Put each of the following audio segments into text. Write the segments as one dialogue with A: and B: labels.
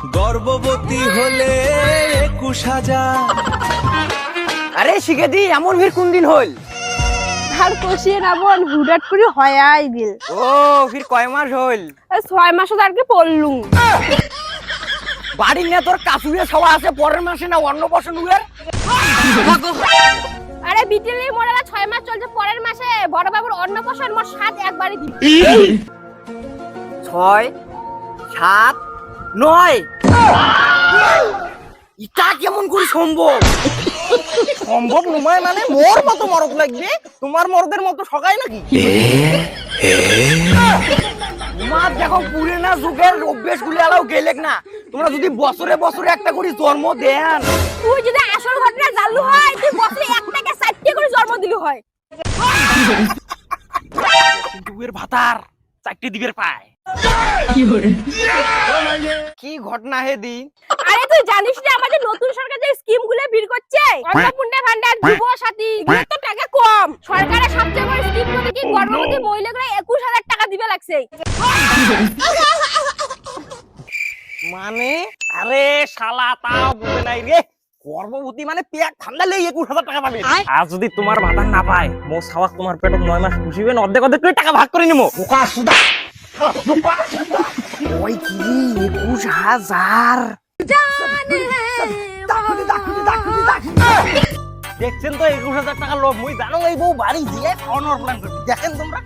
A: গর্ভবতী হলে 21,000।
B: আরে শিখে দি এমন ভিড় কোন দিন হল?
C: আর কষিয়ে রাবন হুডাট করে হয় আইবিল।
B: ও ফির কয় মাস হল?
C: 6 মাস আর কি পড়লুম।
B: বাড়ি নিয়ে তোর কাছুয়ে সবা আছে পরের মাসে না অন্নপ্রাশন উয়ের?
C: আরে বিটিলি মোড়ালা 6 মাস চলছে, পরের মাসে বড় বাবুর অন্নপ্রাশন মোট 7 একবারই দিবি।
B: 6 7 9 ইটা কেমন করে সম্ভব? সম্ভব নয় মানে মোর মতো মরদ লাগবে, তোমার মরদের মতো সকাই নাকি? তোমার দেখো পুরানা যুগের অভ্যেস গুলি আলাও গেলেক না। তোমরা যদি বছরে বছরে একটা করে জন্ম দেন,
C: তুই যদি আসল ঘটনা জানলু হয় তুই বছরে একটাকে 4টি করে জন্ম দিলু হয়।
B: কিন্তু এর ভাতার 4টি দিবের পায়। কি ঘটনা হে দি?
C: আরে তুই জানিস না আমাদের নতুন সরকার যে স্কিম গুলো বের করছে, অন্নপূর্ণা ভান্ডার, যুব সাথী, এগুলো তো টাকা কম। সরকারের সবচেয়ে বড় স্কিম বলতে কি গর্ভবতী মহিলাগুলো 21,000 টাকা দিবে লাগছে।
B: মানে আরে শালা তাও বুঝে নাই রে, গর্ভবতী মানে পেট ঠান্ডা লেগে 21,000 টাকা পাবে। আর যদি তোমার ভাতা না পায়, মো সাওয়াক তোমার পেটে 9 মাস পুষিবেন, অর্ধেক অর্ধেক করে টাকা ভাগ করে নিমো। বোকা সুদা ওই কি 21,000 দেখছেন তো 21,000 টাকা লোভ। মুই জানো এই বউ বাড়ি দিয়ে খাওয়ানোর প্ল্যান করবি, দেখেন তোমরা।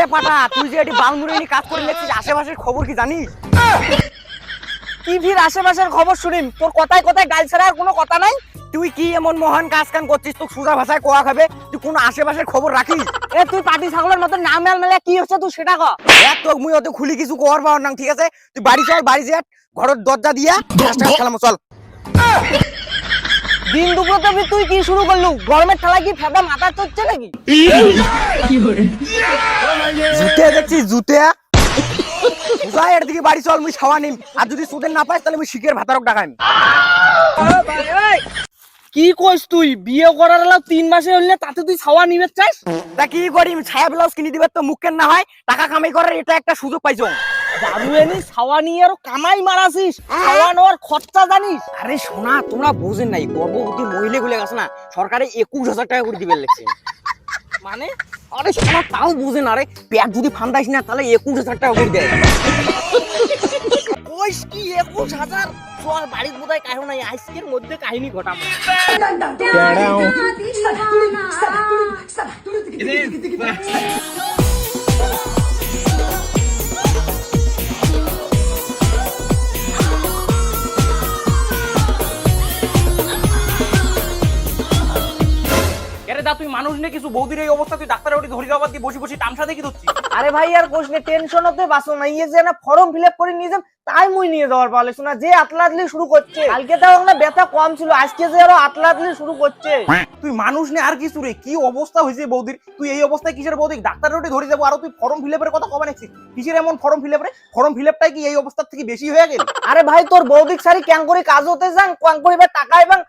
B: এ পাটা, তুই যে এটি বালমুড়ি কাজ করে লেছিস, আশেপাশের খবর কি জানিস? কি ফির আশেপাশের খবর শুনিম? তোর কথায় কথায় গাল ছাড়া আর কোনো কথা নাই। তুই কি এমন মহান কাজ কাম করছিস? তোর সুজা ভাষায় কোয়া খাবে, তুই কোন আশেপাশের খবর রাখিস? এ তুই পাটি ছাগলের মতো নাম মেলে কি হচ্ছে তুই সেটা কর। এক তোক মুই অত খুলি কিছু কর পাওয়ার না, ঠিক আছে? তুই বাড়ি চল, বাড়ি যা, ঘরের দরজা দিয়া খেলাম চল। দিন দুপুরতে তুই কি শুরু করলু? গরমের ঠেলা কি ফেদা মাথা চড়ছে নাকি? জুতে দেখছিস জুতে? যাই এর দিকে বাড়ি চল, মুই ছাওয়া নিম। আর যদি সুদের না পাইস তাহলে মুই শিখের ভাতারক ডাকাইম। কি কইস তুই? বিয়ে করার আলো 3 মাসে হইলে তাতে তুই ছাওয়া নিবে চাস? তা কি করিম, ছায়া ব্লাউজ কিনে দিবে তো মুখের না হয়, টাকা কামাই করার এটা একটা সুযোগ পাইছো। দাদু এনি ছাওয়া নিয়ে আর কামাই মারাছিস, ছাওয়া নেওয়ার খরচা জানিস? আরে শোনা, তোমরা বুঝেন নাই, গর্ভবতী মহিলা গুলো আছে না, সরকারে 21,000 টাকা করে দিবে লেগছে। মানে আরে শোনা, তাও বুঝে না রে, পেট যদি ফান্দাইস না তাহলে 21,000 টাকা করে দেয়। কইস কি 21,000? চল বাড়ির বোধহয় কাহিনী নাই, আজকের মধ্যে কাহিনী ঘটাবো। তুই মানুষ নিয়ে কিছু বৌদির এই অবস্থা, তুই ডাক্তারের ওটি ধরে যাবার দিয়ে বসে বসে তামসা দেখি দিচ্ছি। আরে ভাই আর কোশ নে, টেনশন হতে বাসো না, ইয়ে যে না ফর্ম ফিল আপ করে নিয়ে যাম, তাই মুই নিয়ে যাওয়ার পালে শোনা যে আতলাতলি শুরু করছে। কালকে তাও না ব্যথা কম ছিল, আজকে যে আরো আতলাতলি শুরু করছে। তুই মানুষ নে আর কিছু রে, কি অবস্থা হয়েছে বৌদির? তুই এই অবস্থায় কিসের বৌদি? ডাক্তারের ওটি ধরে যাবো, আর তুই ফর্ম ফিল আপের কথা কবে নাকি? কিসের এমন ফর্ম ফিল আপরে? ফর্ম ফিল আপটাই কি এই অবস্থার থেকে বেশি হয়ে গেল? আরে ভাই তোর বৌদিক সারি ক্যাং করে কাজ হতে যান, ক্যাং করিবে টাকা এবং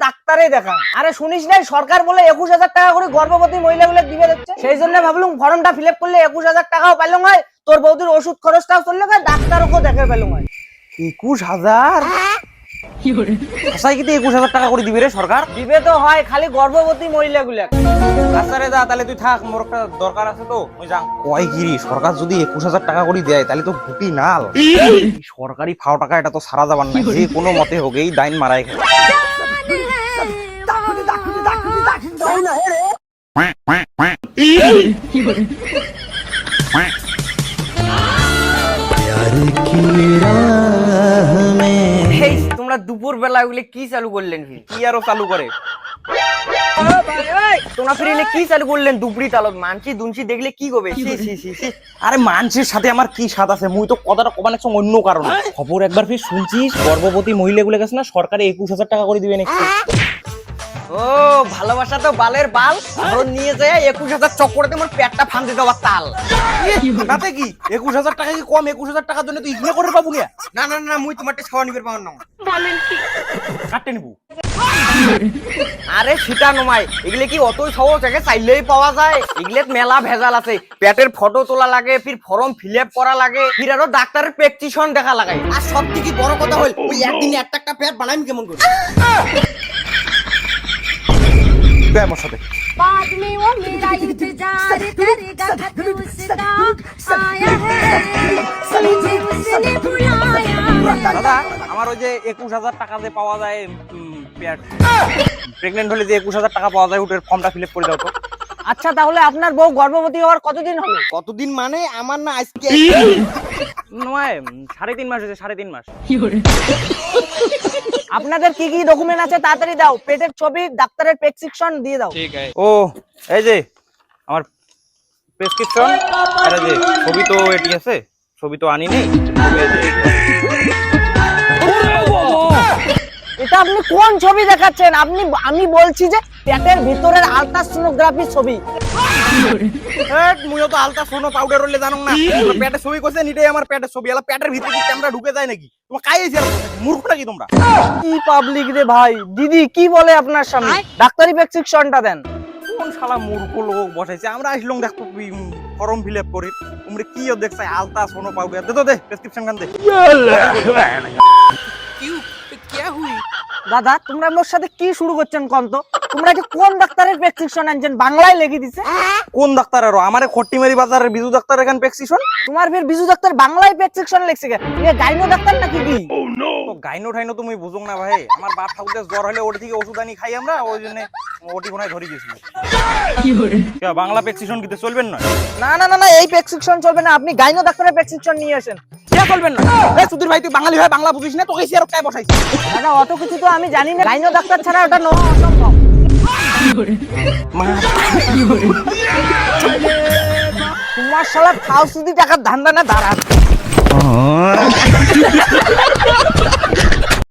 B: ডাক্তারে দেখা। আরে শুনিস নাই সরকার বলে 21,000 টাকা করে গর্ভবতী মহিলাগুলো দিবে দিচ্ছে, সেই জন্য ভাবলুম ফর্মটা ফিল আপ করলে 21,000 টাকাও পাইলাম হয়, তোর বৌদির ওষুধ খরচটাও চললে হয়, ডাক্তারও দেখে পেলাম হয়। 21,000? আচ্ছা কি 21,000 টাকা করে দিবে রে সরকার? দিবে তো হয়, খালি গর্ভবতী মহিলাগুলো। আচ্ছা রে দা, তাহলে তুই থাক, মোর একটা দরকার আছে তো ওই যাং। কয় গিরি সরকার যদি 21,000 টাকা করে দেয় তাহলে তো ঘুটি নাল। সরকারি ফাও টাকা এটা তো সারা যাবার না, যে কোনো মতে হোক এই দাইন মারাই খায়। তোমরা দুপুর বেলা ওগুলো কি চালু করলেন? কি আরো চালু করে তোমরা ফিরে কি চালু করলেন? দুপুরি তালত মানসি দুনসি দেখলে কি করবে? আরে মানসির সাথে আমার কি স্বাদ আছে? মুই তো কথাটা কবানের সঙ্গে অন্য কারণে খবর একবার ফির শুনছিস, গর্ভবতী মহিলাগুলো গেছে না সরকারে 21,000 টাকা করে দিবে নাকি। ও ভালোবাসা তো বালের বাল, ধর নিয়ে যায় 21,000 চক্করে তোমার পেটটা ফান্দি দেওয়ার তাল।
A: তাতে কি 21,000 টাকা কি কম? 21,000 টাকার জন্য তুই ইগনে করে পাবো না?
B: না না না, মুই তোমারটা ছাওয়া নিবে পাওয়ার না।
A: কাটতে নিবো।
B: আরে সেটা নমাই, এগুলো কি অতই সহজ আগে চাইলেই পাওয়া যায়? এগুলোর মেলা ভেজাল আছে, পেটের ফটো তোলা লাগে, ফির ফর্ম ফিল আপ করা লাগে, ফির আরো ডাক্তারের প্রেসক্রিপশন দেখা লাগে। আর সব থেকে বড় কথা হল ওই একদিনে একটা পেট বানাইম কেমন করে?
A: তুই আমার সাথে
C: बाद में वो मेरा इंतजार करेगा खत उसका आया है मुझे उसने बुलाया
A: দাদা, আমার ওই যে 21,000 টাকা যে পাওয়া যায় প্রেগনেন্ট হলে যে 21,000 টাকা পাওয়া যায়, ওটার ফর্মটা ফিল আপ করে দাও তো।
B: আচ্ছা তাহলে আপনার বউ গর্ভবতী হওয়ার কতদিন হলো?
A: কতদিন মানে আমার না আজকে
B: নয় 3.5 মাস হয়েছে, 3.5 মাস। আপনাদের কি কি ডকুমেন্ট আছে তাড়াতাড়ি দাও, পেটের ছবি, ডাক্তারের প্রেসক্রিপশন দিয়ে দাও।
A: ও এই যে আমার প্রেসক্রিপশন, আর এই যে ছবি তো এটি আছে, ছবি তো আনি নেই।
B: এটা আপনি কোন ছবি দেখাচ্ছেন? আমি বলছি যে পেটের ভিতরের আলট্রাসোনোগ্রাফি ছবি।
A: মুইও তো আলতা সোনো পাউডার হলে জানো না, পেটের ছবি কইছে নিটাই আমার পেটের ছবি, আলা পেটের ভিতরে কি ক্যামেরা ঢুকে যায় নাকি? তোমার কাইছে মূর্খ নাকি তোমরা?
B: কি পাবলিক রে ভাই, দিদি কি বলে আপনার সামনে? ডাক্তারি প্রেসক্রিপশনটা দেন।
A: কোন শালা মূর্খ লোক বসাইছে? আমরা আসলাম দেখো ফর্ম ফিল আপ করি, তোমরা কি দেখছ আলতা সোনো পাউডার? দে তো দে প্রেসক্রিপশন গান দে।
B: দাদা তোমরা মোর সাথে কি শুরু করছেন কোন তো? তোমরা কি কোন ডাক্তারের প্রেসক্রিপশন আনছেন? বাংলায় লিখে দিছে।
A: কোন ডাক্তার? আরো আমারে খট্টিমারি বাজারের বিজু ডাক্তার এখান প্রেসক্রিপশন।
B: তোমার ফের বিজু ডাক্তার বাংলায় প্রেসক্রিপশন লিখছে কে? এ গাইনো ডাক্তার নাকি কি?
A: তো গাইনো ঠাইনো তুমি বুঝো না ভাই, আমার বাপ ঠাকুরের জ্বর হলে ওটি থেকে ওষুধ আনি খাই আমরা, ওই জন্য ওটি কোনায় ধরে গেছিল। কি বাংলা প্রেসক্রিপশন কিতে চলবেন না?
B: না না না না, এই প্রেসক্রিপশন চলবে না, আপনি গাইনো ডাক্তারের প্রেসক্রিপশন নিয়ে আসেন।
A: কে চলবেন না? এই সুধীর ভাই তুই বাঙালি ভাই বাংলা বুঝিস না, তোকে এসে আর কায় বসাইছিস?
B: দাদা অত কিছু তো আমি জানি না, গাইনো ডাক্তার ছাড়া ওটা নেওয়া অসম্ভব। তোমার শালা ফাউসুদি টাকার ধান্দা না দাঁড়া।